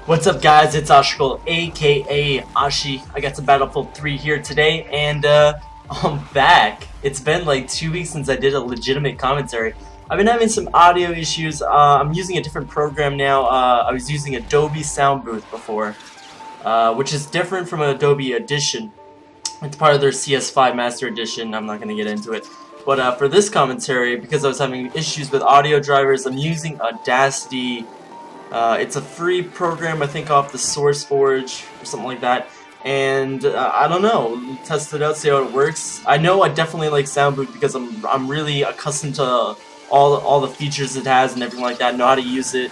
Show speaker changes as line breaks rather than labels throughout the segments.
What's up, guys? It's Oshy, aka Oshy. I got some Battlefield 3 here today, and I'm back. It's been like 2 weeks since I did a legitimate commentary. I've been having some audio issues. I'm using a different program now. I was using Adobe Sound Booth before, which is different from Adobe Audition. It's part of their CS5 Master Edition. I'm not going to get into it. But for this commentary, because I was having issues with audio drivers, I'm using Audacity. It's a free program, I think, off the SourceForge or something like that. And I don't know, test it out, see how it works. I know I definitely like Soundboot because I'm really accustomed to all the features it has and everything like that. Know how to use it,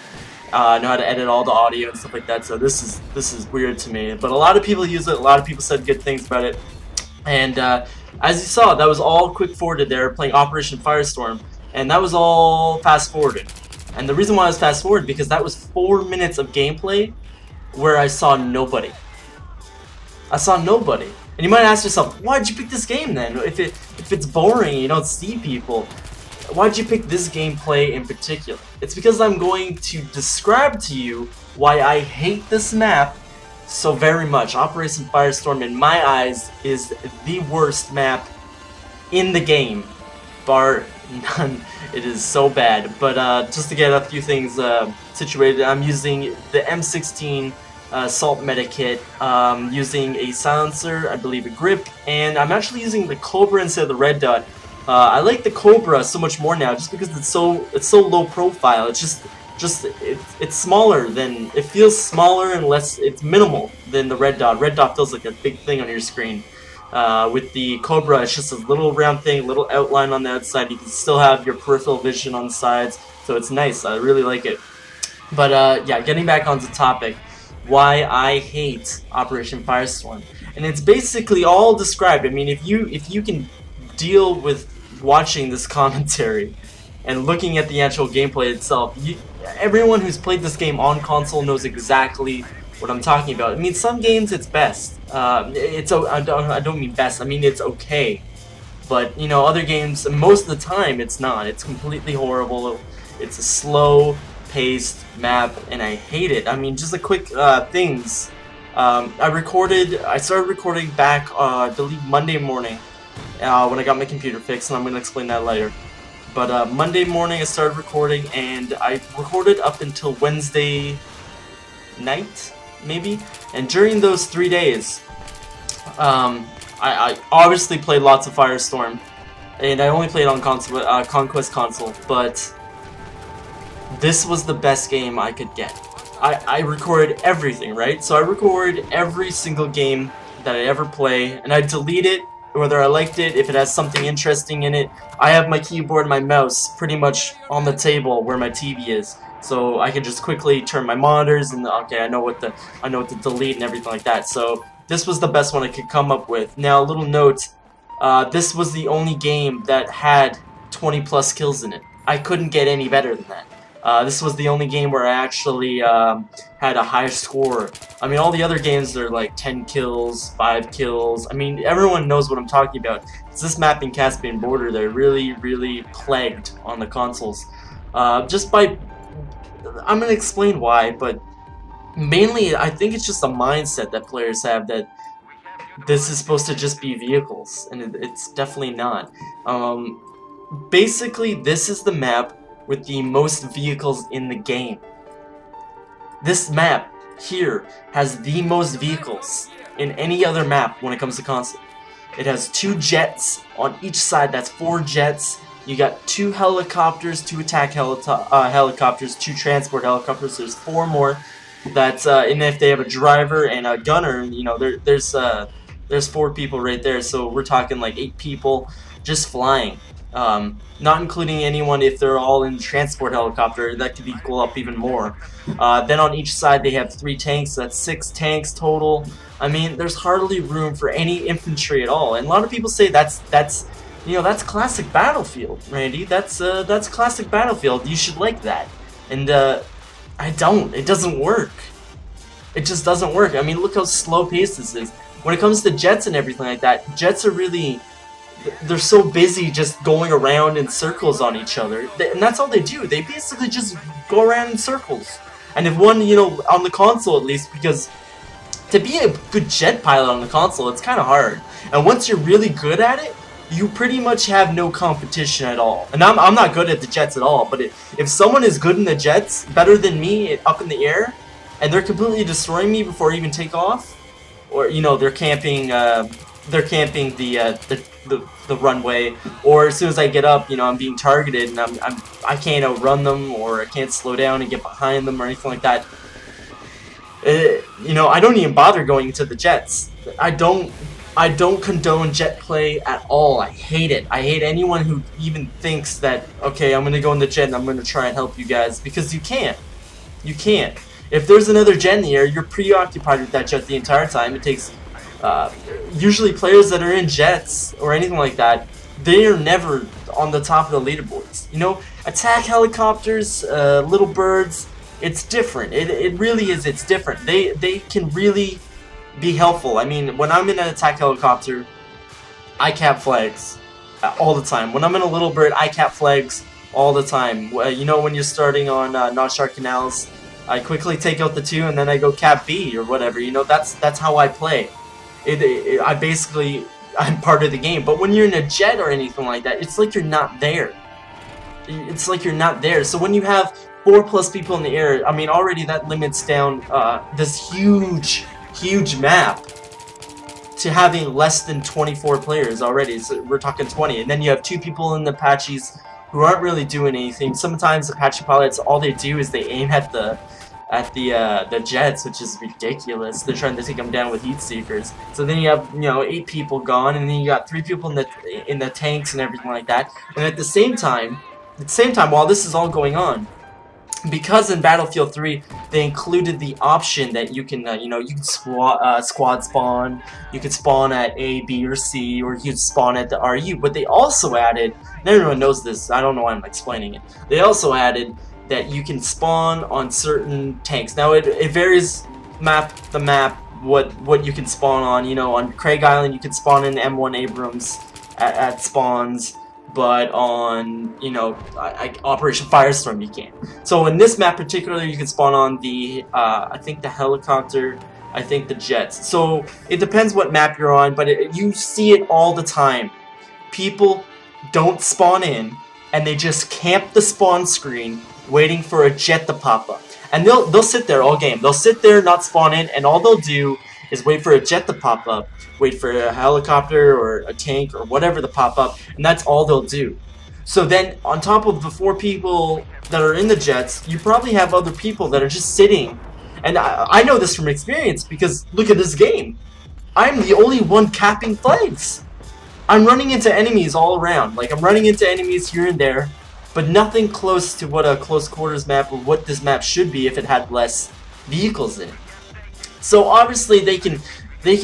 know how to edit all the audio and stuff like that. So this is weird to me. But a lot of people use it. A lot of people said good things about it. And as you saw, that was all quick forwarded there, playing Operation Firestorm, and that was all fast forwarded. And the reason why I was fast forward because that was 4 minutes of gameplay where I saw nobody. I saw nobody. And you might ask yourself, why'd you pick this game then? If it's boring and you don't see people, why'd you pick this gameplay in particular? It's because I'm going to describe to you why I hate this map so very much. Operation Firestorm, in my eyes, is the worst map in the game, bar none. It is so bad. But just to get a few things situated, I'm using the M16 Salt Medikit, using a silencer, I believe a grip, and I'm actually using the Cobra instead of the Red Dot. I like the Cobra so much more now, just because it's so low profile. It's it's smaller than, it feels smaller and less, it's minimal than the Red Dot. Red Dot feels like a big thing on your screen. With the Cobra, it's just a little round thing, little outline on the outside. You can still have your peripheral vision on the sides, so it's nice. I really like it. But yeah, getting back onto the topic, why I hate Operation Firestorm, and it's basically all described. I mean, if you can deal with watching this commentary and looking at the actual gameplay itself, everyone who's played this game on console knows exactly what I'm talking about. I mean, some games it's best. I don't mean best. I mean it's okay. But you know, other games, most of the time, it's not. It's completely horrible. It's a slow-paced map, and I hate it. I mean, just a quick things. I started recording back, I believe Monday morning, when I got my computer fixed, and I'm gonna explain that later. But Monday morning I started recording, and I recorded up until Wednesday night, maybe, and during those 3 days I obviously played lots of Firestorm, and I only played on console, Conquest console, but this was the best game I could get. I recorded everything, right? So I record every single game that I ever play, and I delete it whether I liked it, if it has something interesting in it. I have my keyboard and my mouse pretty much on the table where my TV is, so I can just quickly turn my monitors and okay, I know what to delete and everything like that. So this was the best one I could come up with. Now, a little note: this was the only game that had 20+ kills in it. I couldn't get any better than that. This was the only game where I actually had a high score. I mean, all the other games are like 10 kills, 5 kills. I mean, everyone knows what I'm talking about. It's this map in Caspian Border that really plagued on the consoles. Just by, I'm gonna explain why, but mainly I think it's just a mindset that players have that this is supposed to just be vehicles, and it's definitely not. Basically, this is the map with the most vehicles in the game. This map here has the most vehicles in any other map when it comes to console. It has 2 jets on each side. That's 4 jets. You got 2 helicopters, 2 attack helicopters, 2 transport helicopters. There's 4 more. That's and if they have a driver and a gunner, you know, there's 4 people right there. So we're talking like 8 people just flying. Not including anyone if they're all in the transport helicopter. That could equal up even more. Then on each side they have 3 tanks. That's 6 tanks total. I mean, there's hardly room for any infantry at all. And a lot of people say that's you know, that's classic Battlefield, Randy. That's classic Battlefield. You should like that. And I don't. It doesn't work. It just doesn't work. I mean, look how slow paced this is. When it comes to jets and everything like that, jets are really, they're so busy just going around in circles on each other. And that's all they do. They basically just go around in circles. And if one, you know, on the console at least, because to be a good jet pilot on the console, it's kind of hard. And once you're really good at it, you pretty much have no competition at all. And I'm not good at the jets at all, but if someone is good in the jets, better than me up in the air, and they're completely destroying me before I even take off, or, you know, they're camping the runway, or as soon as I get up, you know, I'm being targeted and I can't outrun them, or I can't slow down and get behind them or anything like that. You know, I don't even bother going into the jets. I don't condone jet play at all. I hate it. I hate anyone who even thinks that, okay, I'm gonna go in the jet and I'm gonna try and help you guys, because you can't. You can't. If there's another jet in the air, you're preoccupied with that jet the entire time. It takes usually players that are in jets or anything like that, they are never on the top of the leaderboards. You know, attack helicopters, little birds, it's different. It really is. It's different. They can really be helpful. I mean, when I'm in an attack helicopter, I cap flags all the time. When I'm in a little bird, I cap flags all the time. You know, when you're starting on Not Shark Canals, I quickly take out the 2 and then I go cap B or whatever. You know, that's how I play. I basically, I'm part of the game. But when you're in a jet or anything like that, it's like you're not there. It's like you're not there. So when you have 4+ people in the air, I mean, already that limits down this huge map to having less than 24 players already. So we're talking 20, and then you have 2 people in the Apaches who aren't really doing anything. Sometimes Apache pilots, all they do is they aim at the jets, which is ridiculous. They're trying to take them down with heat seekers. So then you have, you know, 8 people gone, and then you got 3 people in the tanks and everything like that. And at the same time, while this is all going on, because in Battlefield 3 they included the option that you can, you know, you can squad spawn, you can spawn at A, B, or C, or you can spawn at the RU. But they also added, and everyone knows this, I don't know why I'm explaining it, they also added that you can spawn on certain tanks. Now it varies map what you can spawn on. You know, on Craig Island you can spawn in M1 Abrams at spawns, but on, you know, Operation Firestorm you can't. So in this map particularly, you can spawn on the I think the helicopter, I think the jets. So it depends what map you're on, but you see it all the time. People don't spawn in, and they just camp the spawn screen waiting for a jet to pop up. And they'll sit there all game. They'll sit there, not spawn in, and all they'll do is wait for a jet to pop up, wait for a helicopter or a tank or whatever to pop up, and that's all they'll do. So then, on top of the 4 people that are in the jets, you probably have other people that are just sitting. And I know this from experience, because look at this game. I'm the only one capping flags. I'm running into enemies all around. Like, I'm running into enemies here and there, but nothing close to what a close quarters map or what this map should be if it had less vehicles in it. So obviously they can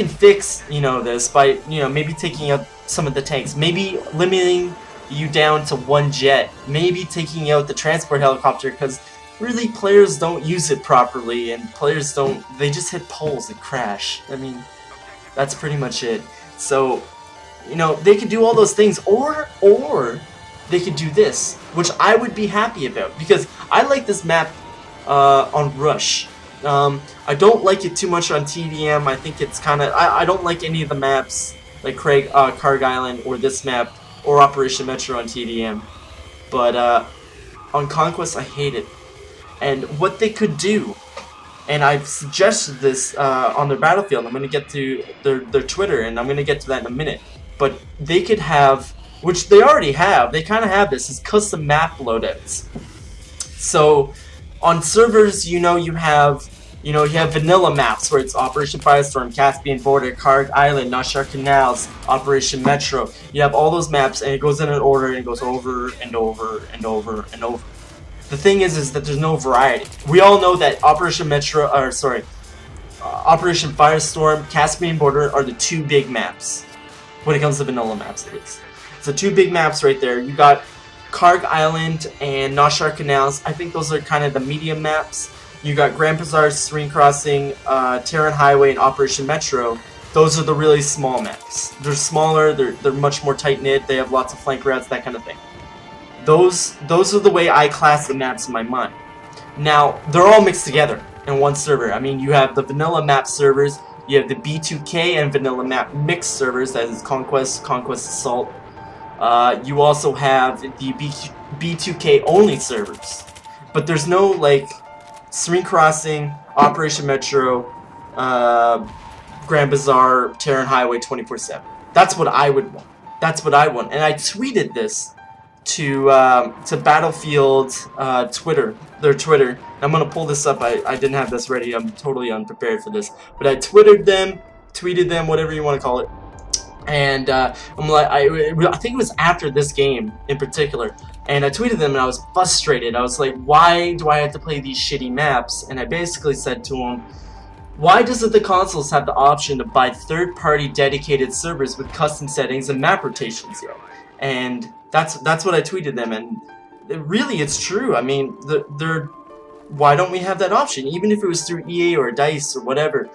fix, you know, this by, you know, maybe taking out some of the tanks, maybe limiting you down to 1 jet, maybe taking out the transport helicopter, because really players don't use it properly, and players don't, they just hit poles and crash. I mean, that's pretty much it. So, you know, they could do all those things, or they could do this, which I would be happy about, because I like this map on Rush. I don't like it too much on TDM. I think it's kind of, I don't like any of the maps like Carg Island or this map or Operation Metro on TDM, but on Conquest I hate it. And what they could do And I've suggested this on their Battlefield. I'm going to get to their Twitter, and I'm going to get to that in a minute. But they could have, which they already have, they kind of have this, is custom map loadouts. So on servers, you have vanilla maps where it's Operation Firestorm, Caspian Border, Karg Island, Nashar Canals, Operation Metro. You have all those maps, and it goes in an order, and it goes over and over and over and over. The thing is that there's no variety. We all know that Operation Firestorm, Caspian Border are the two big maps when it comes to vanilla maps, at least. So two big maps right there. You got Karg Island and Nashar Canals. I think those are kind of the medium maps. You got Grand Bazaar, Serene Crossing, Terran Highway, and Operation Metro. Those are the really small maps. They're smaller, they're much more tight-knit, they have lots of flank routes, that kind of thing. Those are the way I class the maps in my mind. Now, they're all mixed together in one server. I mean, you have the vanilla map servers, you have the B2K and vanilla map mixed servers, that is Conquest, Conquest Assault. You also have the B2K only servers. But there's no, like, Serene Crossing, Operation Metro, Grand Bazaar, Terran Highway 24/7. That's what I would want. That's what I want. And I tweeted this to Battlefield Twitter, their Twitter. I'm gonna pull this up. I didn't have this ready. I'm totally unprepared for this. But I tweeted them, whatever you want to call it. And I'm like, I think it was after this game in particular. And I tweeted them, and I was frustrated. I was like, why do I have to play these shitty maps? And I basically said to them, why doesn't the consoles have the option to buy third-party dedicated servers with custom settings and map rotations, yo? And that's what I tweeted them, and really, it's true. I mean, why don't we have that option? Even if it was through EA or DICE or whatever,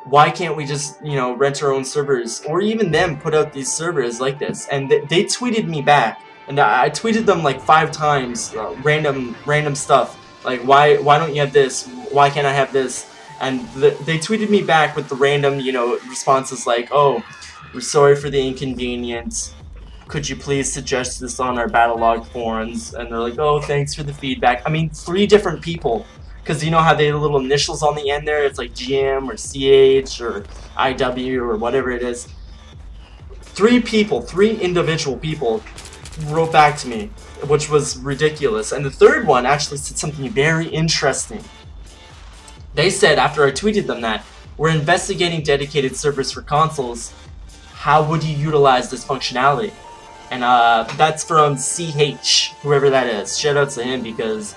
why can't we just, rent our own servers, or even them put out these servers like this? And they tweeted me back, and I tweeted them like 5 times, random stuff, like why don't you have this? Why can't I have this? And they tweeted me back with the random, responses like, oh, we're sorry for the inconvenience. Could you please suggest this on our Battlelog forums? And they're like, oh, thanks for the feedback. I mean, 3 different people. Because you know how they have little initials on the end there? It's like GM or CH or IW or whatever it is. 3 people, 3 individual people wrote back to me, which was ridiculous. And the third one actually said something very interesting. They said, after I tweeted them that, we're investigating dedicated servers for consoles. How would you utilize this functionality? And that's from CH, whoever that is. Shout out to him, because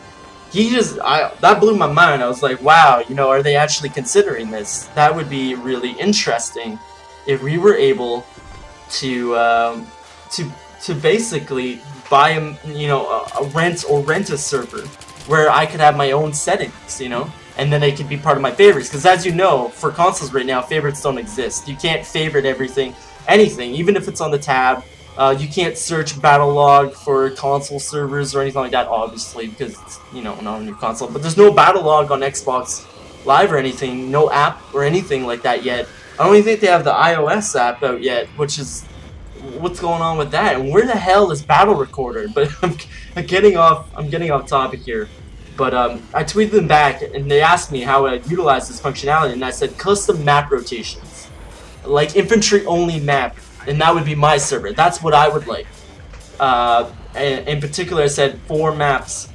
he that blew my mind. I was like, wow, are they actually considering this? That would be really interesting if we were able to basically buy a rent a server where I could have my own settings, and then they could be part of my favorites. Because as you know, for consoles right now, favorites don't exist. You can't favorite anything, even if it's on the tab. You can't search Battlelog for console servers or anything like that, obviously, because it's, not on your console. But there's no Battlelog on Xbox Live or anything, no app or anything like that yet. I don't even think they have the iOS app out yet, which is, what's going on with that? And where the hell is Battle Recorder? But I'm getting off topic here. But I tweeted them back, and they asked me how I'd utilize this functionality, and I said custom map rotations, like infantry only map. And that would be my server. That's what I would like. And in particular, I said 4 maps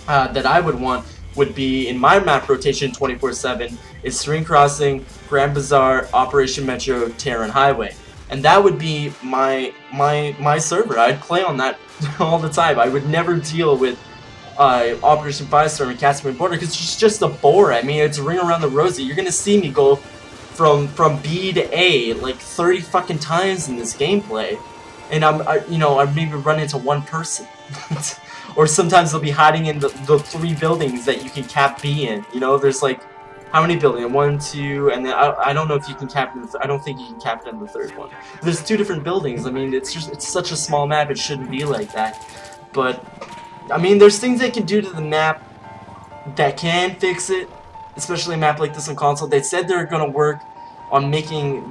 that I would want would be in my map rotation 24/7 is Serene Crossing, Grand Bazaar, Operation Metro, Terran Highway, and that would be my server. I'd play on that all the time. I would never deal with Operation Firestorm and Caspian Border, because it's just a bore. I mean, it's a ring around the rosy. You're gonna see me go from B to A like 30 fucking times in this gameplay, and I maybe run into one person, or sometimes they'll be hiding in the 3 buildings that you can cap B in. There's like, how many buildings? 1, 2, and then I don't know if you can cap in I don't think you can cap it in the 3rd one. There's 2 different buildings. I mean, it's such a small map. It shouldn't be like that. But I mean, there's things they can do to the map that can fix it. Especially a map like this on console. They said they're going to work on making,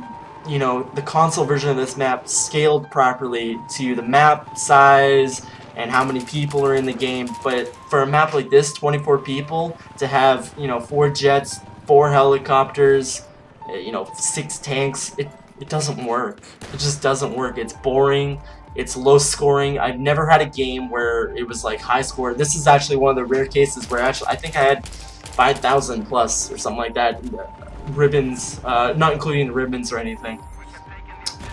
the console version of this map scaled properly to the map size and how many people are in the game. But for a map like this, 24 people, to have, 4 jets, 4 helicopters, you know, 6 tanks. It doesn't work. It just doesn't work. It's boring. It's low scoring. I've never had a game where it was like high score. This is actually one of the rare cases where actually I think I had 5,000 plus or something like that. Ribbons, not including the ribbons or anything.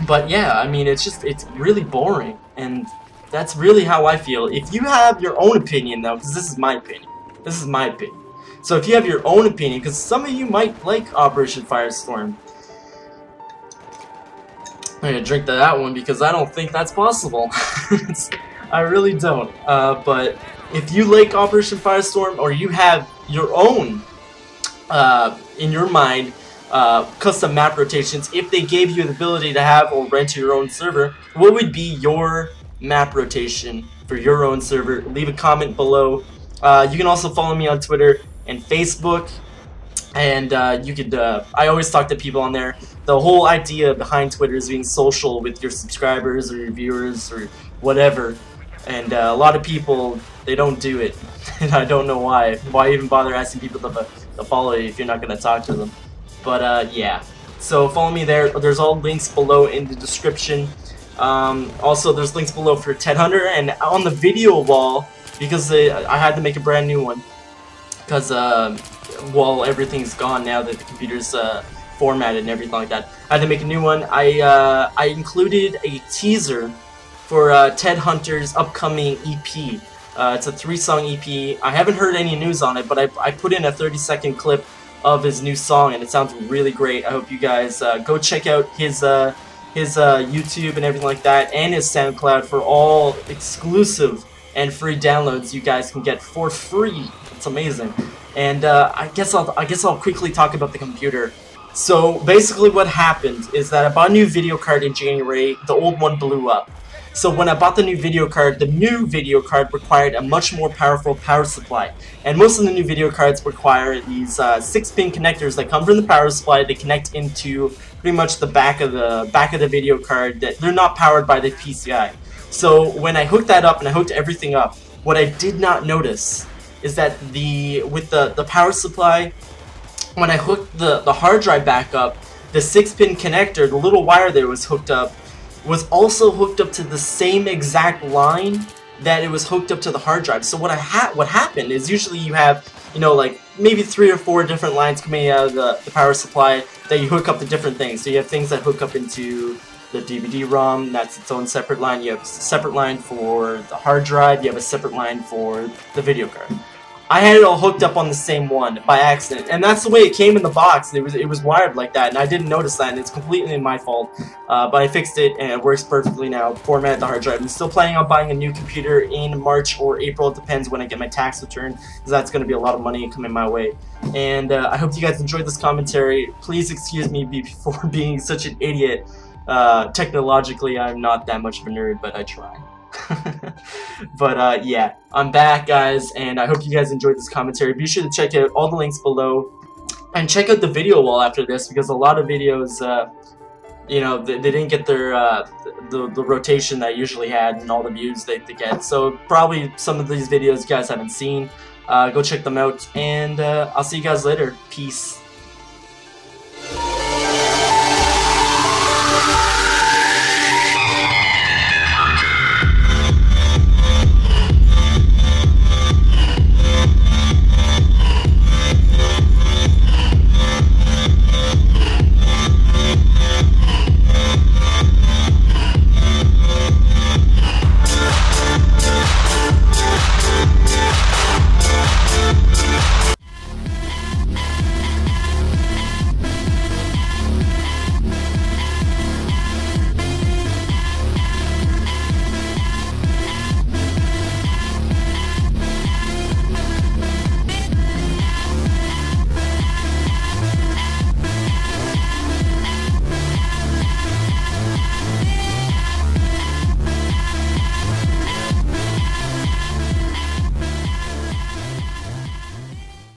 But yeah, I mean, it's really boring, and that's really how I feel. If you have your own opinion though, because this is my opinion. This is my opinion. So if you have your own opinion, because some of you might like Operation Firestorm. I'm gonna drink to that one because I don't think that's possible. I really don't. But if you like Operation Firestorm, or you have your own in your mind custom map rotations, if they gave you the ability to have or rent your own server, what would be your map rotation for your own server? Leave a comment below. You can also follow me on Twitter and Facebook. And you could, I always talk to people on there. The whole idea behind Twitter is being social with your subscribers or your viewers or whatever. And a lot of people, they don't do it. And I don't know why. Why even bother asking people to follow you if you're not going to talk to them? But yeah. So follow me there. There's all links below in the description. Also, there's links below for Ted Hunter. And on the video wall, because I had to make a brand new one. Because, well, everything's gone now that the computer's formatted and everything like that. I had to make a new one. I included a teaser for Ted Hunter's upcoming EP. It's a 3-song EP. I haven't heard any news on it, but I put in a 30-second clip of his new song, and it sounds really great. I hope you guys go check out his YouTube and everything like that, and his SoundCloud for all exclusive and free downloads you guys can get for free. It's amazing. And I guess I'll quickly talk about the computer. So basically what happened is that I bought a new video card in January. The old one blew up. So when I bought the new video card required a much more powerful power supply. And most of the new video cards require these 6-pin connectors that come from the power supply. They connect into pretty much the back of the video card. That they're not powered by the PCI. So when I hooked that up and I hooked everything up, what I did not notice is that with the power supply, when I hooked the hard drive back up, the 6-pin connector, the little wire that was hooked up, was also hooked up to the same exact line that it was hooked up to the hard drive. So what happened is usually you have, you know, like maybe 3 or 4 different lines coming out of the power supply that you hook up to different things. So you have things that hook up into the DVD-ROM, that's its own separate line. You have a separate line for the hard drive, you have a separate line for the video card. I had it all hooked up on the same one by accident, and that's the way it came in the box. It was wired like that, and I didn't notice that, and it's completely my fault. But I fixed it, and it works perfectly now. Formatted the hard drive. I'm still planning on buying a new computer in March or April. It depends when I get my tax return, because that's going to be a lot of money coming my way. And I hope you guys enjoyed this commentary. Please excuse me for being such an idiot. Technologically, I'm not that much of a nerd, but I try. But yeah, I'm back, guys, and I hope you guys enjoyed this commentary. Be sure to check out all the links below, and check out the video wall after this, because a lot of videos, you know, they didn't get their the rotation that I usually had and all the views they get. So probably some of these videos you guys haven't seen. Go check them out, and I'll see you guys later. Peace.